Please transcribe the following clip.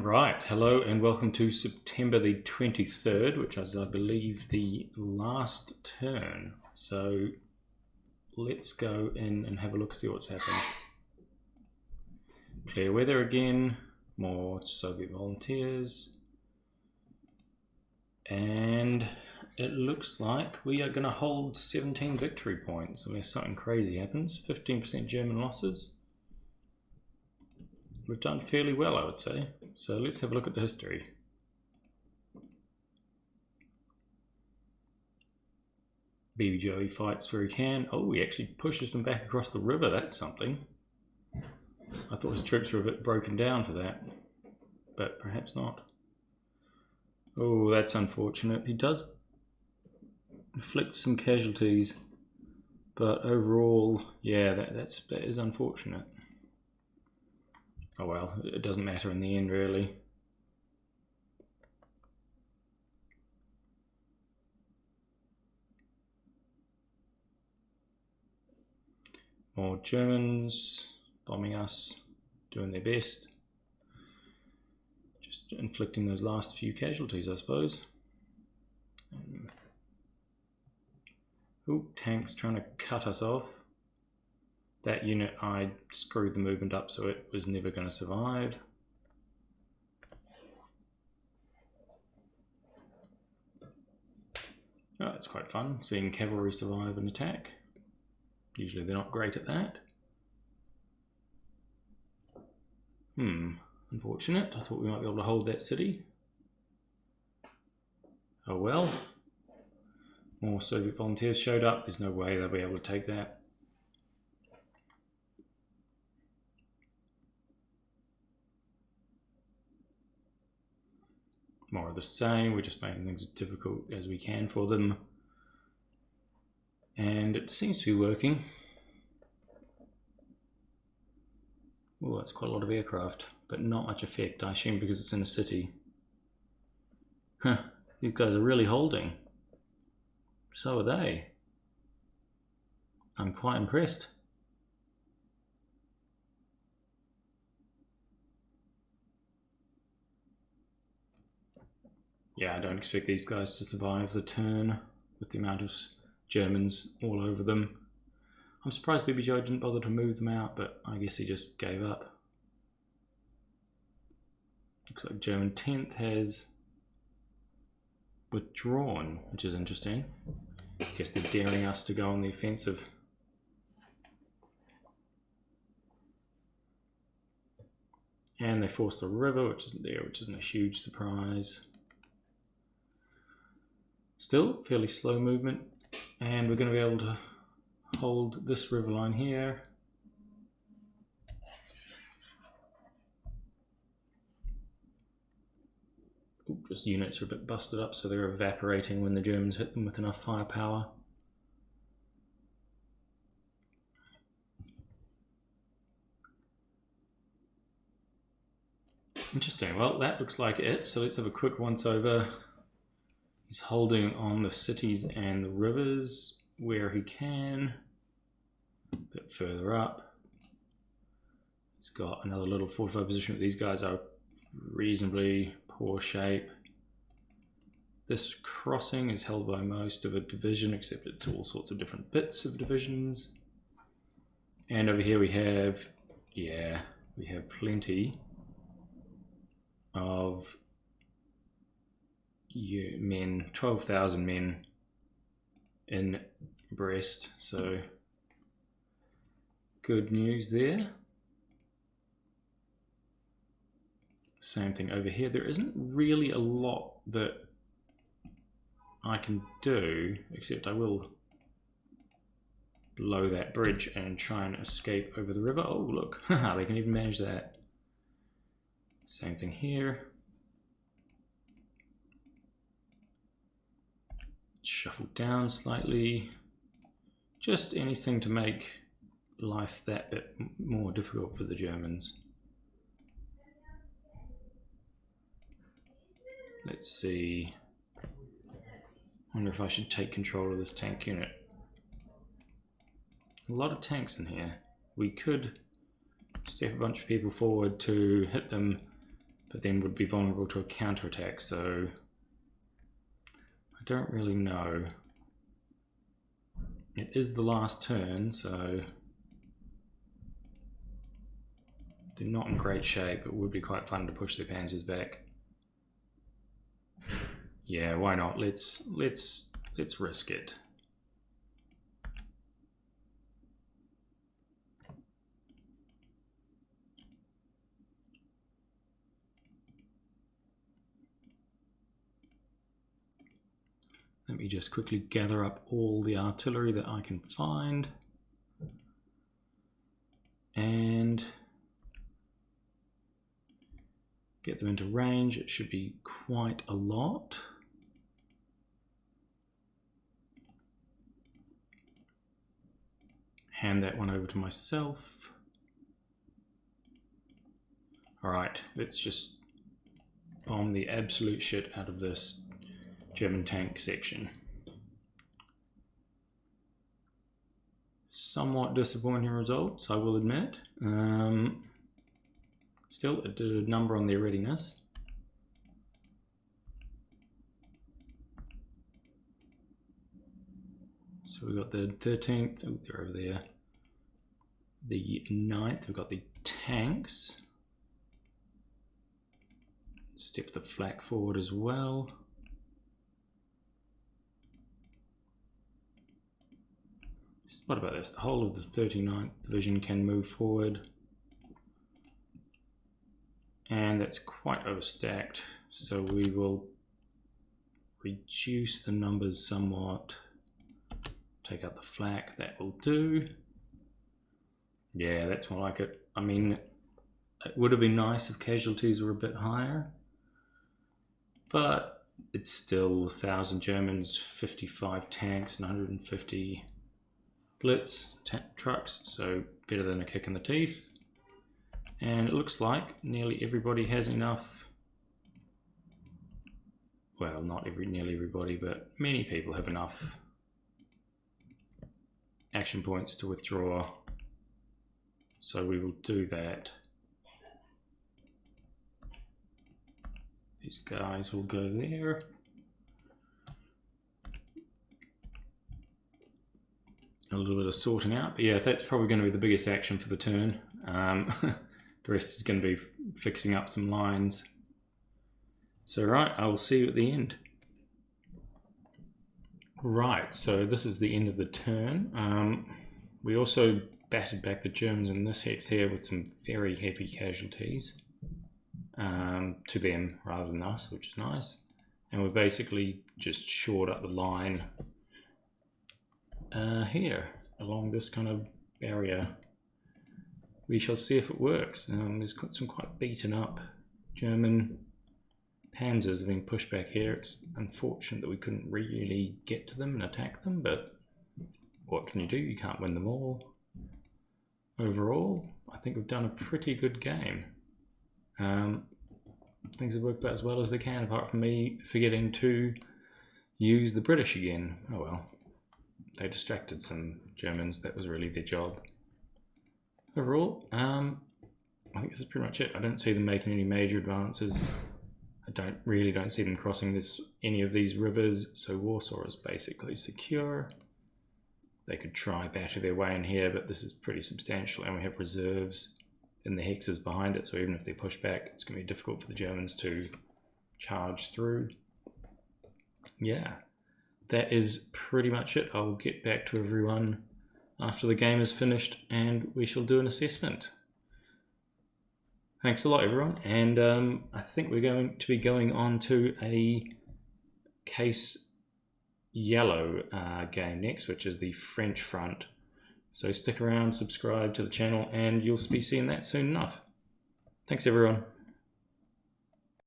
Right, hello and welcome to September the 23rd, which is, I believe, the last turn. So let's go in and have a look, see what's happened. Clear weather again, more Soviet volunteers. And it looks like we are going to hold 17 victory points unless something crazy happens. 15% German losses. We've done fairly well, I would say. So let's have a look at the history. Baby Joey fights where he can. Oh, he actually pushes them back across the river. That's something. I thought his troops were a bit broken down for that, but perhaps not. Oh, that's unfortunate. He does inflict some casualties, but overall, yeah, that is unfortunate. Oh well, it doesn't matter in the end, really. More Germans bombing us, doing their best. Just inflicting those last few casualties, I suppose. Ooh, tanks trying to cut us off. That unit, I screwed the movement up so it was never going to survive. Oh, that's quite fun, seeing cavalry survive an attack. Usually they're not great at that. Unfortunate. I thought we might be able to hold that city. Oh well. More Soviet volunteers showed up. There's no way they'll be able to take that. More of the same. We're just making things as difficult as we can for them. And it seems to be working. Oh, that's quite a lot of aircraft, but not much effect, I assume, because it's in a city. Huh, these guys are really holding. So are they. I'm quite impressed. Yeah, I don't expect these guys to survive the turn with the amount of Germans all over them. I'm surprised Baby Joe didn't bother to move them out, but I guess he just gave up. Looks like German 10th has withdrawn, which is interesting. I guess they're daring us to go on the offensive. And they forced the river, which isn't there, which isn't a huge surprise. Still, fairly slow movement, and we're going to be able to hold this river line here. Ooh, just units are a bit busted up, so they're evaporating when the Germans hit them with enough firepower. Interesting. Well, that looks like it. So let's have a quick once over. He's holding on the cities and the rivers where he can. A bit further up. He's got another little fortified position, but these guys are reasonably poor shape. This crossing is held by most of a division, except it's all sorts of different bits of divisions. And over here we have, we have plenty of men, 12,000 men in Brest, so good news there. Same thing over here. There isn't really a lot that I can do, except I will blow that bridge and try and escape over the river. Oh look, they can even manage that. Same thing here. Shuffle down slightly. Just anything to make life that bit more difficult for the Germans. Let's see. I wonder if I should take control of this tank unit. A lot of tanks in here. We could step a bunch of people forward to hit them but then would be vulnerable to a counterattack, so I don't really know. It is the last turn, so they're not in great shape. It would be quite fun to push their panzers back. Yeah, why not? Let's risk it. Let me just quickly gather up all the artillery that I can find. And get them into range. It should be quite a lot. Hand that one over to myself. Alright, let's just bomb the absolute shit out of this German tank section. Somewhat disappointing results, I will admit. Still, it did a number on their readiness. So we've got the 13th, oh, they're over there. The 9th, we've got the tanks. Step the flak forward as well. What about this? The whole of the 39th Division can move forward. And that's quite overstacked, so we will reduce the numbers somewhat. Take out the flak, that will do. Yeah, that's more like it. I mean, it would have been nice if casualties were a bit higher, but it's still 1,000 Germans, 55 tanks, and 150 Blitz trucks, so better than a kick in the teeth. And it looks like nearly everybody has enough. Well, not nearly everybody, but many people have enough action points to withdraw. So we will do that. These guys will go there. A little bit of sorting out, but yeah, that's probably going to be the biggest action for the turn. The rest is going to be fixing up some lines. So right, I will see you at the end. Right, so this is the end of the turn. We also battered back the Germans in this hex here with some very heavy casualties to them rather than us, which is nice. And we basically just shored up the line here along this kind of area. We shall see if it works. There's some quite beaten up German panzers being pushed back here. It's unfortunate that we couldn't really get to them and attack them, but what can you do? You can't win them all. Overall, I think we've done a pretty good game. Things have worked out as well as they can, apart from me forgetting to use the British again. Oh well. They distracted some Germans, that was really their job. Overall, I think this is pretty much it. I don't see them making any major advances. I don't see them crossing any of these rivers, so Warsaw is basically secure. They could try batter their way in here, but this is pretty substantial, and we have reserves in the hexes behind it, so even if they push back, it's going to be difficult for the Germans to charge through. Yeah, that is pretty much it. I'll get back to everyone after the game is finished, and we shall do an assessment. Thanks a lot, everyone, and I think we're going to be going on to a case yellow game next, which is the French front. So stick around, subscribe to the channel, and you'll be seeing that soon enough. Thanks, everyone.